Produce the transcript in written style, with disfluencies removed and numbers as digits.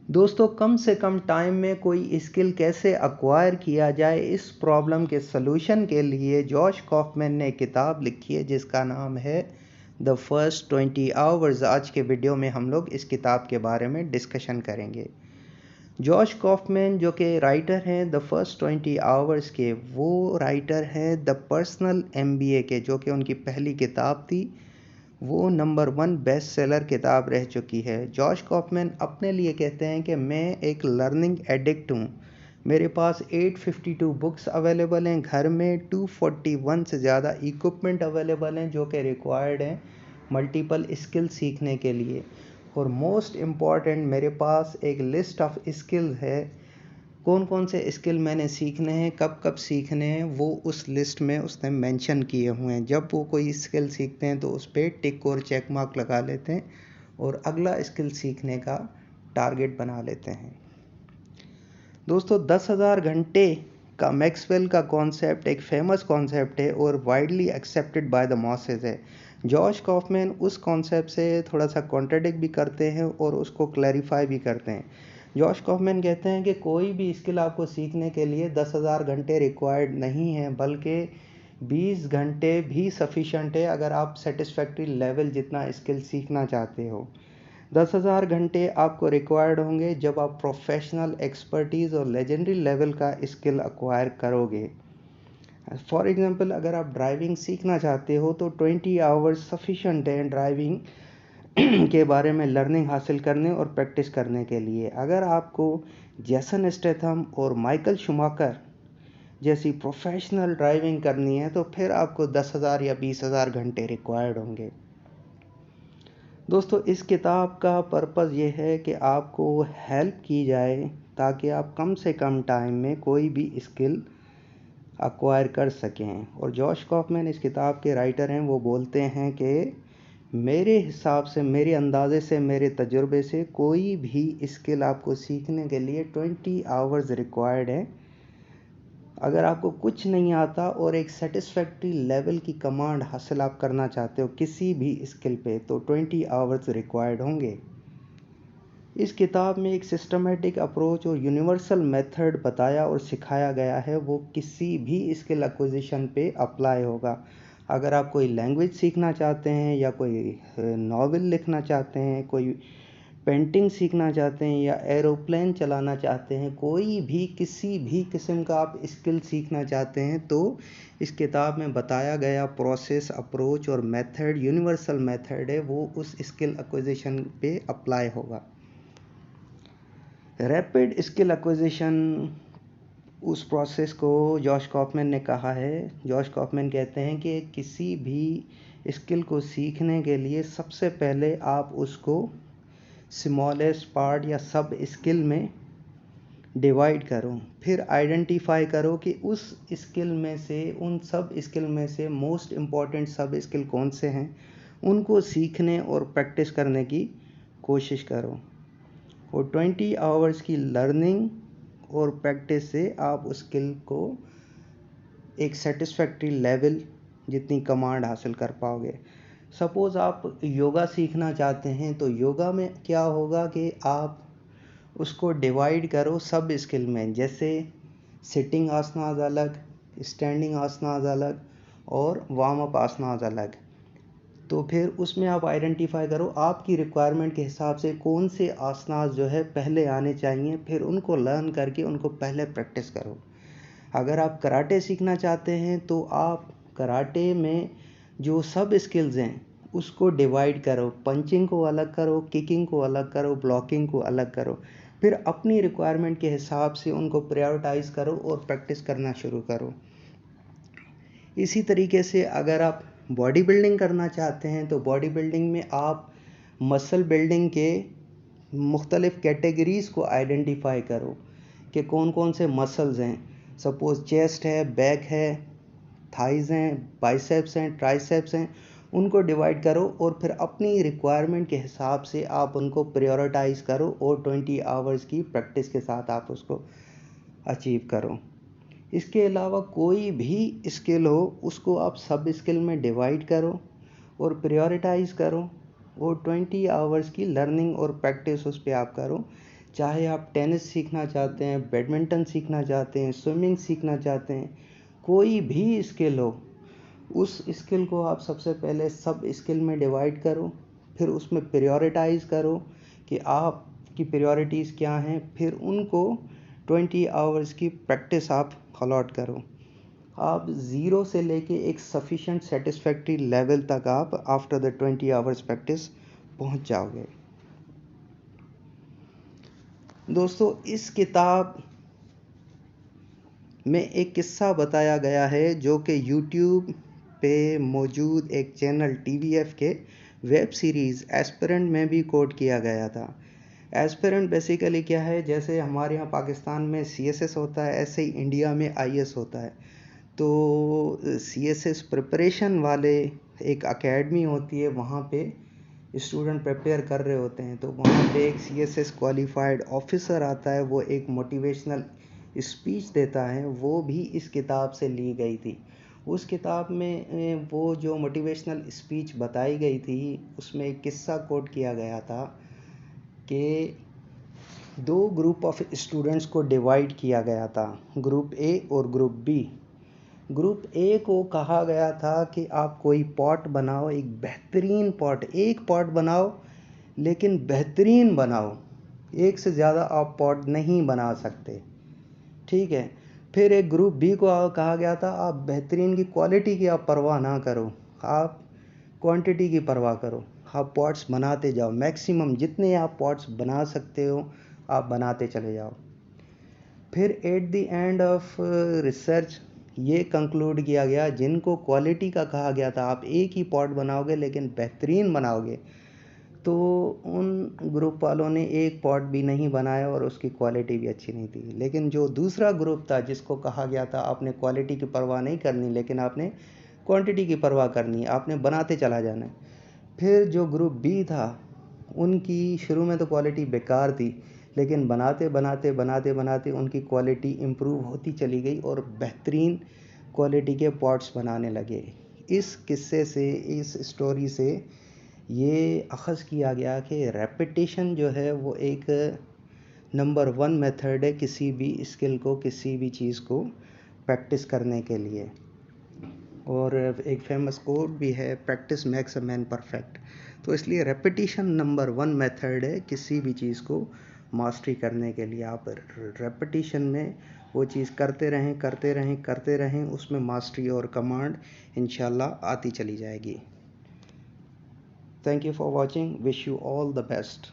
दोस्तों, कम से कम टाइम में कोई स्किल कैसे एक्वायर किया जाए, इस प्रॉब्लम के सलूशन के लिए जॉश कॉफमैन ने किताब लिखी है जिसका नाम है द फर्स्ट 20 आवर्स। आज के वीडियो में हम लोग इस किताब के बारे में डिस्कशन करेंगे। जॉश कॉफमैन जो कि राइटर हैं द फर्स्ट 20 आवर्स के, वो राइटर हैं द पर्सनल MBA के, जो कि उनकी पहली किताब थी। वो नंबर 1 बेस्ट सेलर किताब रह चुकी है। जॉश कॉफमैन अपने लिए कहते हैं कि मैं एक लर्निंग एडिक्ट हूँ। मेरे पास 852 बुक्स अवेलेबल हैं, घर में 241 से ज़्यादा इक्विपमेंट अवेलेबल हैं जो कि रिक्वायर्ड हैं मल्टीपल स्किल सीखने के लिए। और मोस्ट इम्पॉर्टेंट, मेरे पास एक लिस्ट ऑफ स्किल्स है, कौन कौन से स्किल मैंने सीखने हैं, कब कब सीखने हैं, वो उस लिस्ट में उसने मेंशन किए हुए हैं। जब वो कोई स्किल सीखते हैं तो उस पर टिक और चेक मार्क लगा लेते हैं और अगला स्किल सीखने का टारगेट बना लेते हैं। दोस्तों, 10,000 घंटे का मैक्सवेल का कॉन्सेप्ट एक फेमस कॉन्सेप्ट है और widely accepted by the mosses है। जॉश कॉफमैन उस कॉन्सेप्ट से थोड़ा सा कॉन्ट्रडिक्ट भी करते हैं और उसको क्लैरिफाई भी करते हैं। जॉश कॉफमैन कहते हैं कि कोई भी स्किल आपको सीखने के लिए 10,000 घंटे रिक्वायर्ड नहीं है, बल्कि 20 घंटे भी सफिशेंट है अगर आप सेटिस्फैक्ट्री लेवल जितना स्किल सीखना चाहते हो। 10,000 घंटे आपको रिक्वायर्ड होंगे जब आप प्रोफेशनल एक्सपर्टीज़ और लेजेंडरी लेवल का स्किल एक्वायर करोगे। फॉर एग्जांपल, अगर आप ड्राइविंग सीखना चाहते हो तो 20 आवर्स सफिशेंट है ड्राइविंग के बारे में लर्निंग हासिल करने और प्रैक्टिस करने के लिए। अगर आपको जेसन स्टेथम और माइकल शूमाकर जैसी प्रोफेशनल ड्राइविंग करनी है तो फिर आपको 10,000 या 20,000 घंटे रिक्वायर्ड होंगे। दोस्तों, इस किताब का पर्पज़ ये है कि आपको हेल्प की जाए ताकि आप कम से कम टाइम में कोई भी स्किल एक्वायर कर सकें। और जॉश कॉफमैन इस किताब के राइटर हैं। वो बोलते हैं कि मेरे हिसाब से, मेरे अंदाज़े से, मेरे तजुर्बे से कोई भी स्किल आपको सीखने के लिए 20 आवर्स रिक्वायर्ड है। अगर आपको कुछ नहीं आता और एक सेटिस्फैक्ट्री लेवल की कमांड हासिल आप करना चाहते हो किसी भी स्किल पे, तो 20 आवर्स रिक्वायर्ड होंगे। इस किताब में एक सिस्टमेटिक अप्रोच और यूनिवर्सल मेथड बताया और सिखाया गया है, वो किसी भी स्किल एक्विजिशन पे अप्लाई होगा। अगर आप कोई लैंग्वेज सीखना चाहते हैं या कोई नॉवेल लिखना चाहते हैं, कोई पेंटिंग सीखना चाहते हैं या एरोप्लेन चलाना चाहते हैं, कोई भी किसी भी किस्म का आप स्किल सीखना चाहते हैं, तो इस किताब में बताया गया प्रोसेस, अप्रोच और मेथड, यूनिवर्सल मेथड है, वो उस स्किल एक्विजिशन पे अप्लाई होगा। रैपिड स्किल एक्विजिशन, उस प्रोसेस को जॉश कॉफमैन ने कहा है। जॉश कॉफमैन कहते हैं कि किसी भी स्किल को सीखने के लिए सबसे पहले आप उसको स्मॉलेस्ट पार्ट या सब स्किल में डिवाइड करो, फिर आइडेंटिफाई करो कि उस स्किल में से, उन सब स्किल में से मोस्ट इम्पॉर्टेंट सब स्किल कौन से हैं, उनको सीखने और प्रैक्टिस करने की कोशिश करो। और 20 आवर्स की लर्निंग और प्रैक्टिस से आप उस स्किल को एक सेटिस्फैक्ट्री लेवल जितनी कमांड हासिल कर पाओगे। सपोज़ आप योगा सीखना चाहते हैं तो योगा में क्या होगा कि आप उसको डिवाइड करो सब स्किल में, जैसे सिटिंग आसनाज अलग, स्टैंडिंग आसनाज अलग और वार्म अप आसनाज अलग। तो फिर उसमें आप आइडेंटिफाई करो आपकी रिक्वायरमेंट के हिसाब से कौन से आसनास जो है पहले आने चाहिए, फिर उनको लर्न करके उनको पहले प्रैक्टिस करो। अगर आप कराटे सीखना चाहते हैं तो आप कराटे में जो सब स्किल्स हैं उसको डिवाइड करो, पंचिंग को अलग करो, किकिंग को अलग करो, ब्लॉकिंग को अलग करो, फिर अपनी रिक्वायरमेंट के हिसाब से उनको प्रायोरिटाइज करो और प्रैक्टिस करना शुरू करो। इसी तरीके से अगर आप बॉडी बिल्डिंग करना चाहते हैं तो बॉडी बिल्डिंग में आप मसल बिल्डिंग के मुख्तलिफ़ कैटेगरीज़ को आइडेंटिफाई करो कि कौन कौन से मसल्स हैं। सपोज़ चेस्ट है, बैक है, थाइज़ हैं, बाइसेप्स हैं, ट्राइसेप्स हैं, उनको डिवाइड करो और फिर अपनी रिक्वायरमेंट के हिसाब से आप उनको प्रायोरिटाइज़ करो और 20 आवर्स की प्रैक्टिस के साथ आप उसको अचीव करो। इसके अलावा कोई भी स्किल हो उसको आप सब स्किल में डिवाइड करो और प्रायोरिटाइज़ करो और 20 आवर्स की लर्निंग और प्रैक्टिस उस पर आप करो। चाहे आप टेनिस सीखना चाहते हैं, बैडमिंटन सीखना चाहते हैं, स्विमिंग सीखना चाहते हैं, कोई भी स्किल हो, उस स्किल को आप सबसे पहले सब स्किल में डिवाइड करो, फिर उसमें प्रायोरिटाइज करो कि आपकी प्रायोरिटीज़ क्या हैं, फिर उनको 20 आवर्स की प्रैक्टिस आप अलॉट करो। आप ज़ीरो से लेके एक सफिशेंट सेटिस्फैक्ट्री लेवल तक आप आफ्टर द 20 आवर्स प्रैक्टिस पहुंच जाओगे। दोस्तों, इस किताब में एक किस्सा बताया गया है जो कि यूट्यूब पे मौजूद एक चैनल TVF के वेब सीरीज़ एस्पिरेंट में भी कोट किया गया था। एस्पिरेंट बेसिकली क्या है, जैसे हमारे यहाँ पाकिस्तान में CSS होता है, ऐसे ही इंडिया में IS होता है। तो CSS प्रिपरेशन वाले एक एकेडमी होती है, वहाँ पे स्टूडेंट प्रिपेयर कर रहे होते हैं। तो वहाँ पे एक CSS क्वालिफाइड ऑफिसर आता है, वो एक मोटिवेशनल स्पीच देता है, वो भी इस किताब से ली गई थी। उस किताब में वो जो मोटिवेशनल स्पीच बताई गई थी, उसमें एक किस्सा कोट किया गया था कि 2 ग्रुप ऑफ स्टूडेंट्स को डिवाइड किया गया था, ग्रुप A और ग्रुप B। ग्रुप A को कहा गया था कि आप कोई पॉट बनाओ, एक बेहतरीन पॉट, एक पॉट बनाओ लेकिन बेहतरीन बनाओ, एक से ज़्यादा आप पॉट नहीं बना सकते, ठीक है। फिर एक ग्रुप B को कहा गया था आप बेहतरीन की क्वालिटी की आप परवाह ना करो, आप क्वांटिटी की परवाह करो, आप पॉट्स बनाते जाओ, मैक्सिमम जितने आप पॉट्स बना सकते हो आप बनाते चले जाओ। फिर at the end of research ये कंक्लूड किया गया, जिनको क्वालिटी का कहा गया था आप एक ही पॉट बनाओगे लेकिन बेहतरीन बनाओगे, तो उन ग्रुप वालों ने एक पॉट भी नहीं बनाया और उसकी क्वालिटी भी अच्छी नहीं थी। लेकिन जो दूसरा ग्रुप था जिसको कहा गया था आपने क्वालिटी की परवाह नहीं करनी लेकिन आपने क्वांटिटी की परवाह करनी है, आपने बनाते चला जाना है। फिर जो ग्रुप B था, उनकी शुरू में तो क्वालिटी बेकार थी, लेकिन बनाते बनाते बनाते बनाते उनकी क्वालिटी इम्प्रूव होती चली गई और बेहतरीन क्वालिटी के पॉट्स बनाने लगे। इस किस्से से, इस स्टोरी से ये अख़ज़ किया गया कि रेपिटेशन जो है वो एक नंबर 1 मेथड है किसी भी स्किल को, किसी भी चीज़ को प्रैक्टिस करने के लिए। और एक फेमस कोट भी है, practice makes a man perfect. तो इसलिए रेपिटेशन नंबर 1 मेथड है किसी भी चीज़ को मास्टरी करने के लिए। आप रेपिटेशन में वो चीज़ करते रहें करते रहें करते रहें, उसमें मास्टरी और कमांड इंशाल्लाह आती चली जाएगी। Thank you for watching. Wish you all the best.